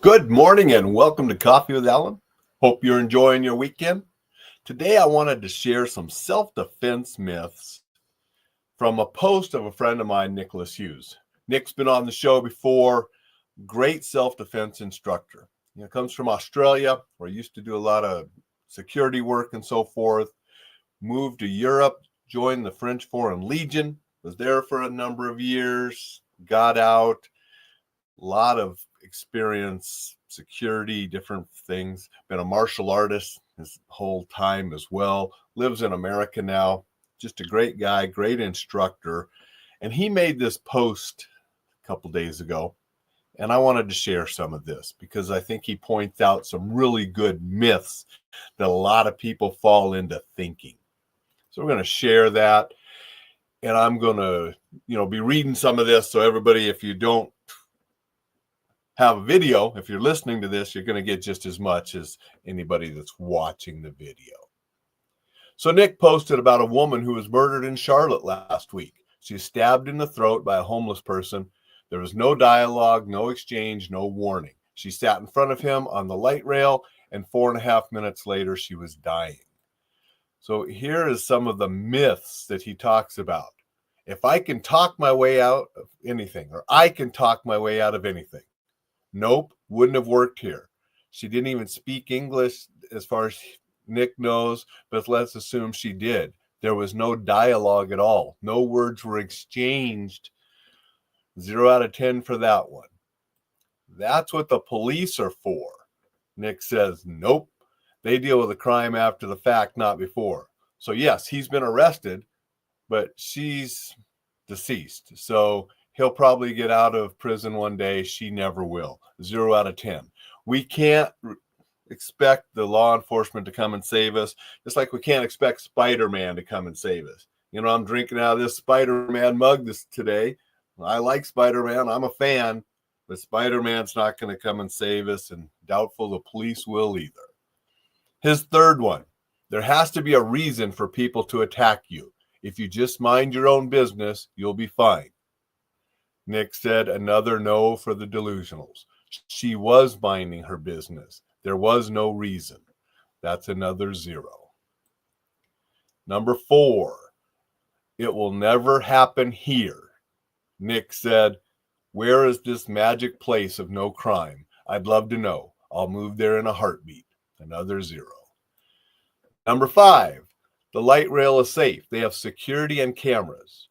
Good morning and welcome to Coffee with Alan. Hope you're enjoying your weekend. Today I wanted to share some self-defense myths from a post of a friend of mine, Nicholas Hughes. Nick's been on the show before, great self-defense instructor. Comes from Australia, where he used to do a lot of security work and so forth. Moved to Europe, joined the French Foreign Legion, was there for a number of years, got out. A lot of experience, security, different things. Been a martial artist his whole time as well. Lives in America now. Just a great guy, great instructor. And he made this post a couple days ago. And I wanted to share some of this because I think he points out some really good myths that a lot of people fall into thinking. So we're going to share that. And I'm going to, be reading some of this. So everybody, if you don't have a video, if you're listening to this, you're going to get just as much as anybody that's watching the video. So Nick posted about a woman who was murdered in Charlotte last week. She was stabbed in the throat by a homeless person. There was no dialogue, no exchange, no warning. She sat in front of him on the light rail, and 4.5 minutes later, she was dying. So here is some of the myths that he talks about. If I can talk my way out of anything, or I can talk my way out of anything. Nope, wouldn't have worked here. She didn't even speak English as far as Nick knows, but let's assume she did. There was no dialogue at all. No words were exchanged. 0 out of 10 for that one. That's what the police are for. Nick says, nope. They deal with the crime after the fact, not before. So yes, he's been arrested, but she's deceased. So he'll probably get out of prison one day. She never will. 0 out of 10. We can't expect the law enforcement to come and save us, just like we can't expect Spider-Man to come and save us. I'm drinking out of this Spider-Man mug today. I like Spider-Man. I'm a fan. But Spider-Man's not going to come and save us, and doubtful the police will either. His third one, there has to be a reason for people to attack you. If you just mind your own business, you'll be fine. Nick said another no for the delusionals. She was minding her business. There was no reason. That's another 0. Number 4, it will never happen here. Nick said, where is this magic place of no crime? I'd love to know. I'll move there in a heartbeat. Another 0. Number 5, the light rail is safe. They have security and cameras.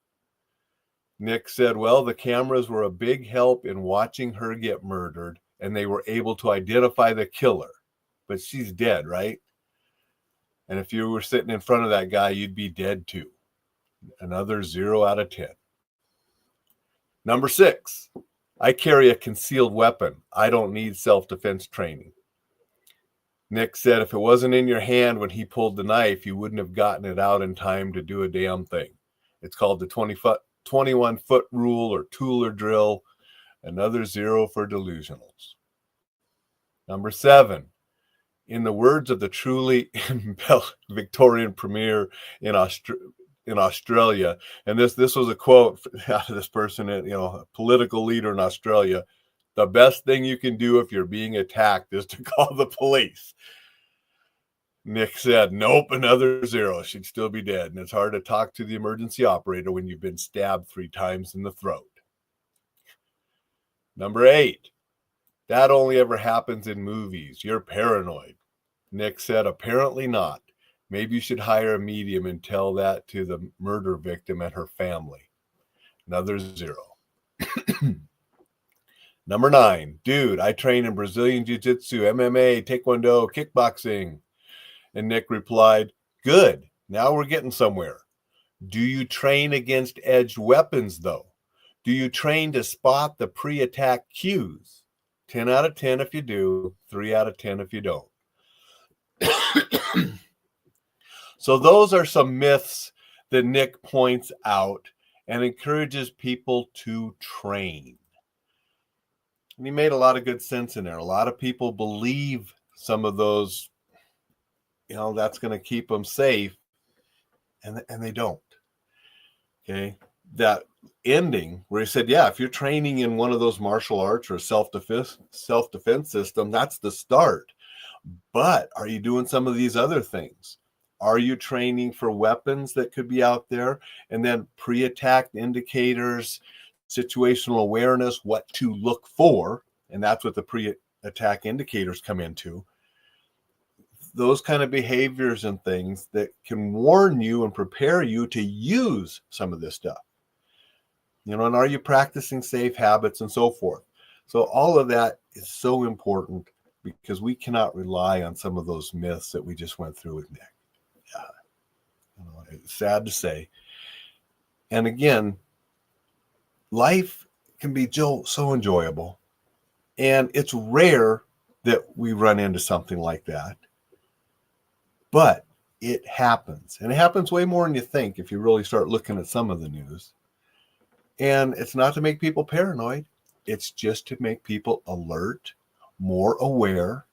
Nick said, well, the cameras were a big help in watching her get murdered, and they were able to identify the killer. But she's dead, right? And if you were sitting in front of that guy, you'd be dead too. Another 0 out of 10. Number 6, I carry a concealed weapon. I don't need self-defense training. Nick said, if it wasn't in your hand when he pulled the knife, you wouldn't have gotten it out in time to do a damn thing. It's called the 21-foot rule or tool or drill. Another 0 for delusionals. Number 7, in the words of the truly Victorian premier in Australia, and this was a quote out of this person, a political leader in Australia, the best thing you can do if you're being attacked is to call the police. Nick said, nope, another 0. She'd still be dead. And it's hard to talk to the emergency operator when you've been stabbed 3 times in the throat. Number 8, that only ever happens in movies. You're paranoid. Nick said, apparently not. Maybe you should hire a medium and tell that to the murder victim and her family. Another 0. Number 9, dude, I train in Brazilian Jiu-Jitsu, MMA, Taekwondo, kickboxing. And Nick replied, good, now we're getting somewhere. Do you train against edged weapons, though? Do you train to spot the pre-attack cues? 10 out of 10 if you do, 3 out of 10 if you don't. So those are some myths that Nick points out and encourages people to train. And he made a lot of good sense in there. A lot of people believe some of those, that's going to keep them safe, and they don't. Okay. that ending where he said, yeah, if you're training in one of those martial arts or self-defense system, that's the start. But are you doing some of these other things? Are you training for weapons that could be out there? And then pre-attack indicators, situational awareness, what to look for. And that's what the pre-attack indicators come into. Those kind of behaviors and things that can warn you and prepare you to use some of this stuff. And are you practicing safe habits and so forth? So all of that is so important because we cannot rely on some of those myths that we just went through with Nick. It's sad to say. And again, life can be so enjoyable. And it's rare that we run into something like that. But it happens. And it happens way more than you think if you really start looking at some of the news. And it's not to make people paranoid. It's just to make people alert, more aware,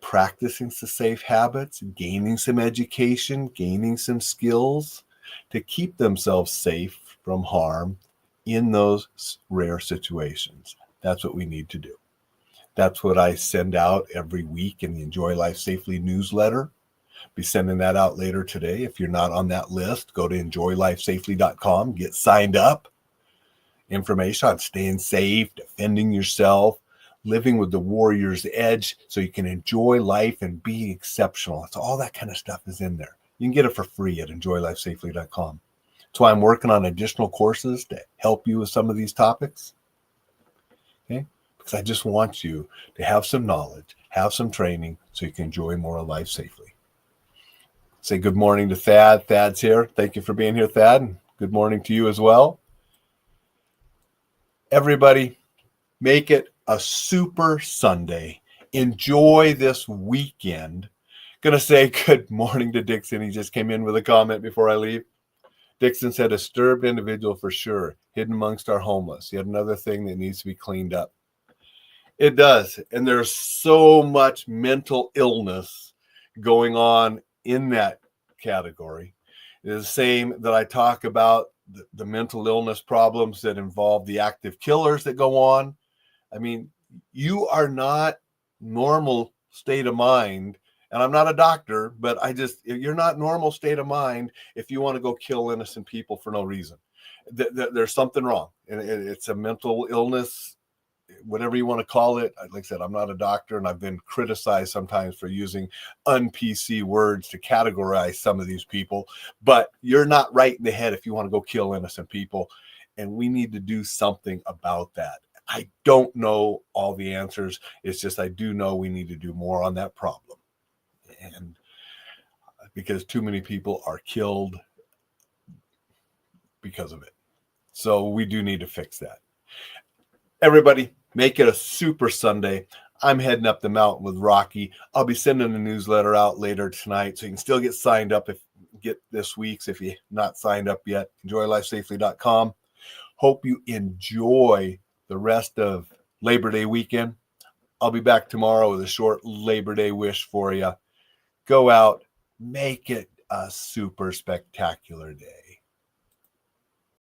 practicing some safe habits, gaining some education, gaining some skills to keep themselves safe from harm in those rare situations. That's what we need to do. That's what I send out every week in the Enjoy Life Safely newsletter. Be sending that out later today. If you're not on that list, go to enjoylifesafely.com, get signed up. Information on staying safe, defending yourself, living with the warrior's edge so you can enjoy life and be exceptional. So all that kind of stuff is in there. You can get it for free at enjoylifesafely.com. That's why I'm working on additional courses to help you with some of these topics. Okay? Because I just want you to have some knowledge, have some training so you can enjoy more of life safely. Say good morning to Thad. Thad's here. Thank you for being here, Thad. And good morning to you as well. Everybody, make it a super Sunday. Enjoy this weekend. Gonna say good morning to Dixon. He just came in with a comment before I leave. Dixon said, a disturbed individual for sure, hidden amongst our homeless. Yet another thing that needs to be cleaned up. It does. And there's so much mental illness going on in that category. It is the same that I talk about the mental illness problems that involve the active killers that go on. I mean, you are not normal state of mind, and I'm not a doctor, but you're not normal state of mind if you want to go kill innocent people for no reason. There's something wrong, and it's a mental illness, whatever you want to call it. Like I said, I'm not a doctor, and I've been criticized sometimes for using un-PC words to categorize some of these people, but you're not right in the head if you want to go kill innocent people, and we need to do something about that. I don't know all the answers. It's just I do know we need to do more on that problem. And because too many people are killed because of it. So we do need to fix that. Everybody, make it a super Sunday. I'm heading up the mountain with Rocky. I'll be sending a newsletter out later tonight, so you can still get signed up get this week's if you're not signed up yet. EnjoyLifeSafely.com. Hope you enjoy the rest of Labor Day weekend. I'll be back tomorrow with a short Labor Day wish for you. Go out, make it a super spectacular day.